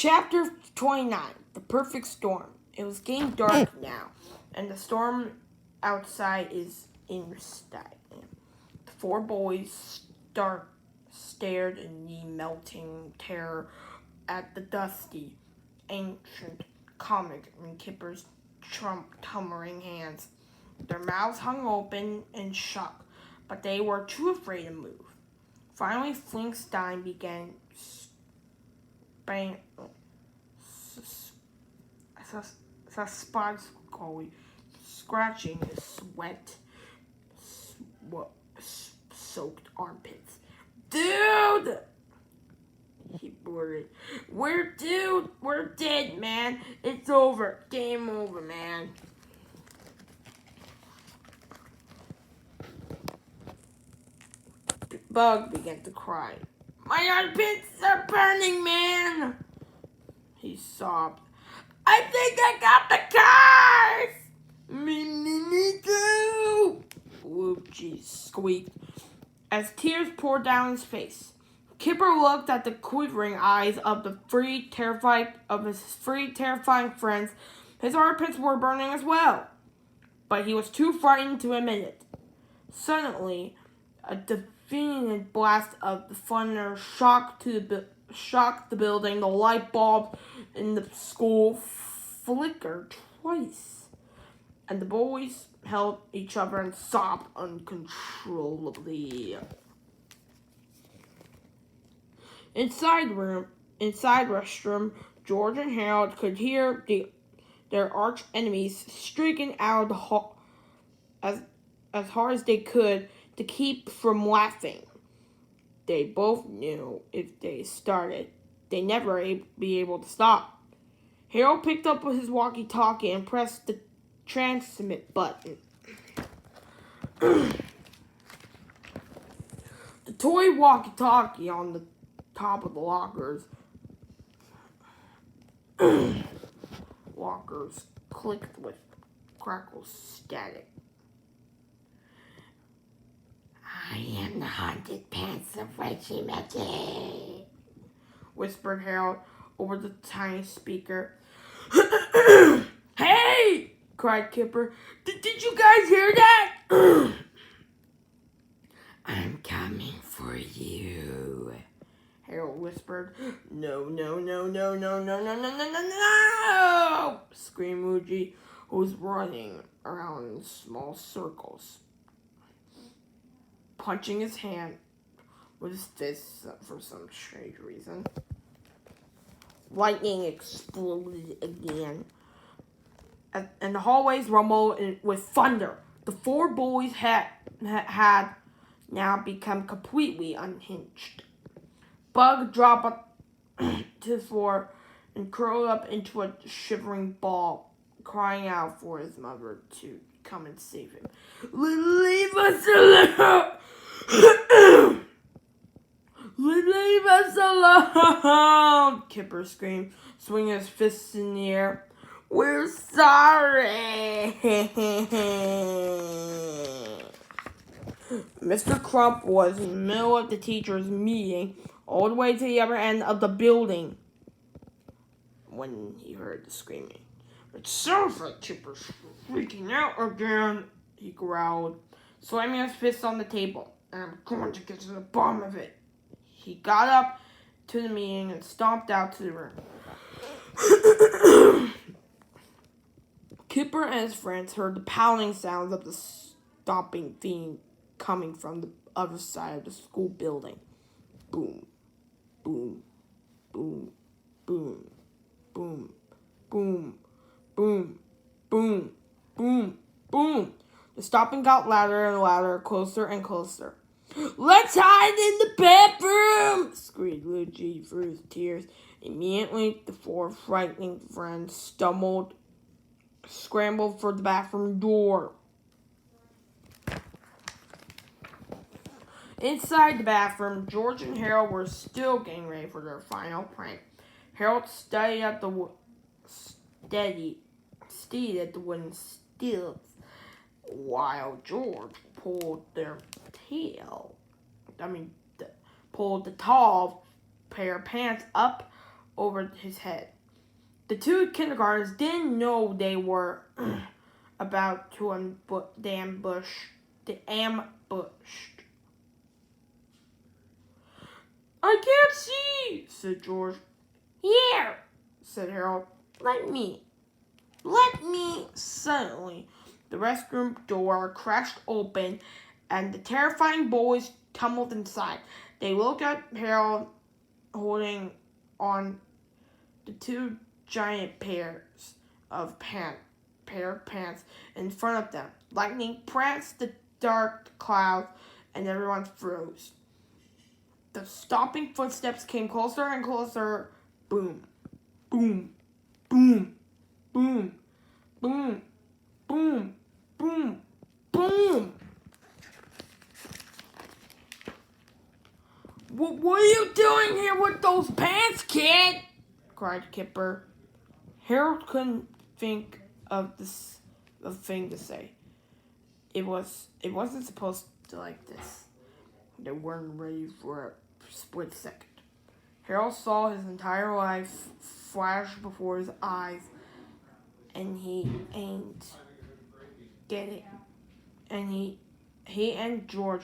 Chapter 29, The Perfect Storm. It was getting dark now, and the storm outside is inside. The four boys stared in the melting terror at the dusty, ancient comic in Kipper's tumbling hands. Their mouths hung open in shock, but they were too afraid to move. Finally, Flinkstein began scratching his soaked armpits. Dude! He blurted. We're dead, man. It's over. Game over, man. Bug began to cry. My armpits are burning, man! He sobbed. I think I got the cars! Me too! Luigi squeaked as tears poured down his face. Kipper looked at the quivering eyes of his three terrifying friends. His armpits were burning as well, but he was too frightened to admit it. Suddenly, a deafening blast of thunder shocked the building. The light bulb in the school flickered twice, and the boys held each other and sobbed uncontrollably. Inside restroom, George and Harold could hear their arch enemies shrieking out as hard as they could to keep from laughing. They both knew if they started, they'd never be able to stop. Harold picked up his walkie-talkie and pressed the transmit button. The toy walkie-talkie on the top of the lockers clicked with crackle static. I am the haunted pants of Reggie Magic, whispered Harold over the tiny speaker. Hey! Cried Kipper. Did you guys hear that? I'm coming for you, Harold whispered. No, screamed Luigi, who was running around in small circles, punching his hand with his fists for some strange reason. Lightning exploded again, and the hallways rumbled with thunder. The four boys had now become completely unhinged. Bug dropped to the floor and curled up into a shivering ball, crying out for his mother to come and save him. Leave us alone! Leave us alone! Kipper screamed, swinging his fists in the air. We're sorry! Mr. Crump was in the middle of the teacher's meeting, all the way to the other end of the building, when he heard the screaming. It sounds like Kipper's freaking out again, he growled, slamming his fist on the table. And I'm going to get to the bottom of it. He got up to the meeting and stomped out to the room. Kipper and his friends heard the pounding sounds of the stomping fiend coming from the other side of the school building. Boom, boom, boom, boom, boom, boom, boom, boom, boom, boom. The stomping got louder and louder, closer and closer. Let's hide in the bathroom! Screamed Luigi through his tears. Immediately, the four frightened friends scrambled for the bathroom door. Inside the bathroom, George and Harold were still getting ready for their final prank. Harold steadied at the wooden stilts, while George pulled pulled the tall pair of pants up over his head. The two kindergartners didn't know they were about to ambushed. I can't see, said George. Here, said Harold. Let me. Suddenly, the restroom door crashed open, and the terrifying boys tumbled inside. They looked at Harold holding on the two giant pairs of pants in front of them. Lightning pranced the dark clouds, and everyone froze. The stomping footsteps came closer and closer. Boom, boom, boom, boom, boom, boom, boom, boom. What are you doing here with those pants, kid? Cried Kipper. Harold couldn't think of a thing to say. It wasn't supposed to like this. They weren't ready for a split second. Harold saw his entire life flash before his eyes, and he ain't get it. And he and George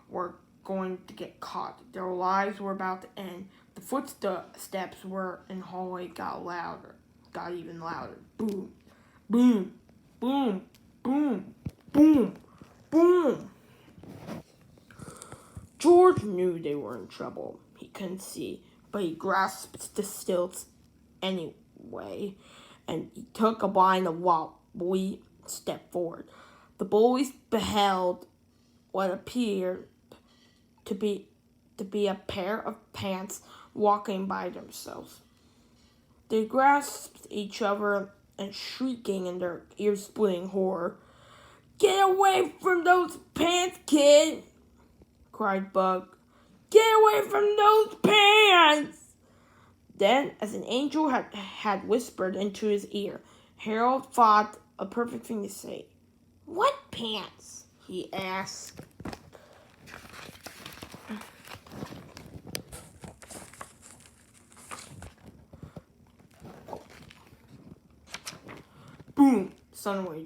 were going to get caught. Their lives were about to end. The footsteps were in the hallway got even louder. Boom, boom, boom, boom, boom, boom. George knew they were in trouble. He couldn't see, but he grasped the stilts anyway, and he took a blind wobbly step forward. The boys beheld what appeared to be a pair of pants walking by themselves. They grasped each other and shrieking in their ear-splitting horror. Get away from those pants, kid! Cried Bug. Get away from those pants! Then, as an angel had whispered into his ear, Harold thought a perfect thing to say. What pants? He asked. Boom! Suddenly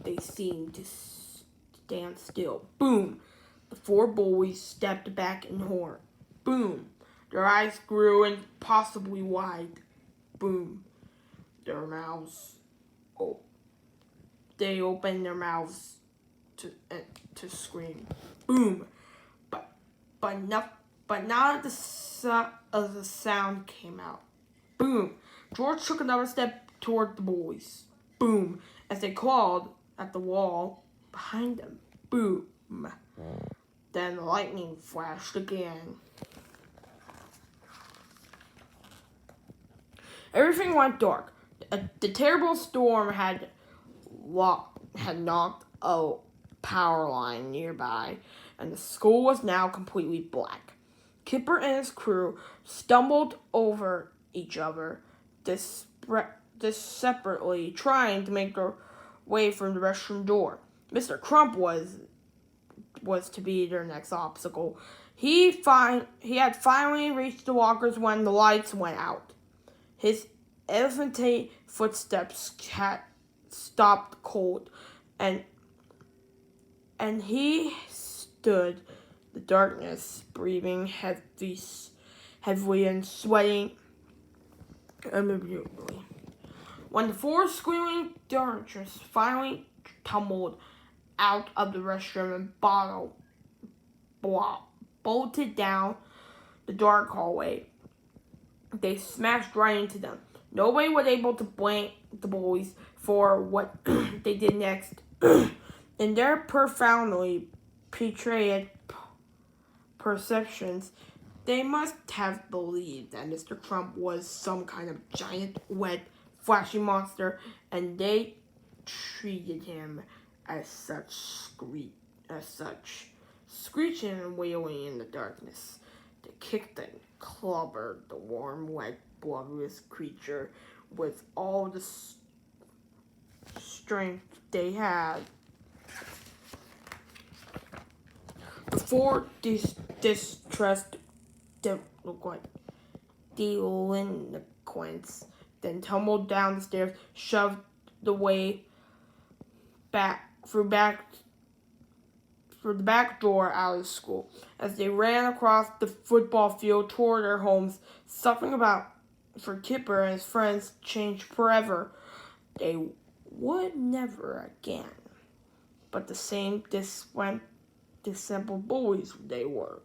they seemed to stand still. Boom! The four boys stepped back in horror. Boom! Their eyes grew impossibly wide. Boom! Their mouths. Oh! They opened their mouths to scream. Boom! But not of the sound came out. Boom! George took another step toward the boys. Boom! As they clawed at the wall behind them. Boom! Then the lightning flashed again. Everything went dark. The terrible storm had knocked a power line nearby, and the school was now completely black. Kipper and his crew stumbled over each other, separately, trying to make their way from the restroom door. Mr. Crump was to be their next obstacle. He had finally reached the lockers when the lights went out. His elephantine footsteps had stopped cold, and he stood in the darkness, breathing heavily and sweating immeasurably. When the four screaming darkness finally tumbled out of the restroom and bolted down the dark hallway, they smashed right into them. Nobody was able to blame the boys for what they did next. In their profoundly betrayed perceptions, they must have believed that Mr. Crump was some kind of giant, wet, flashy monster, and they treated him as such, screeching and wailing in the darkness. They kicked and clobbered the warm, wet, bloodless creature with all the strength they had. Before distressed delinquents, then tumbled down the stairs, shoved the way back through the back door out of school. As they ran across the football field toward their homes, something about for Kipper and his friends changed forever. They would never again. But the same dissembled bullies they were.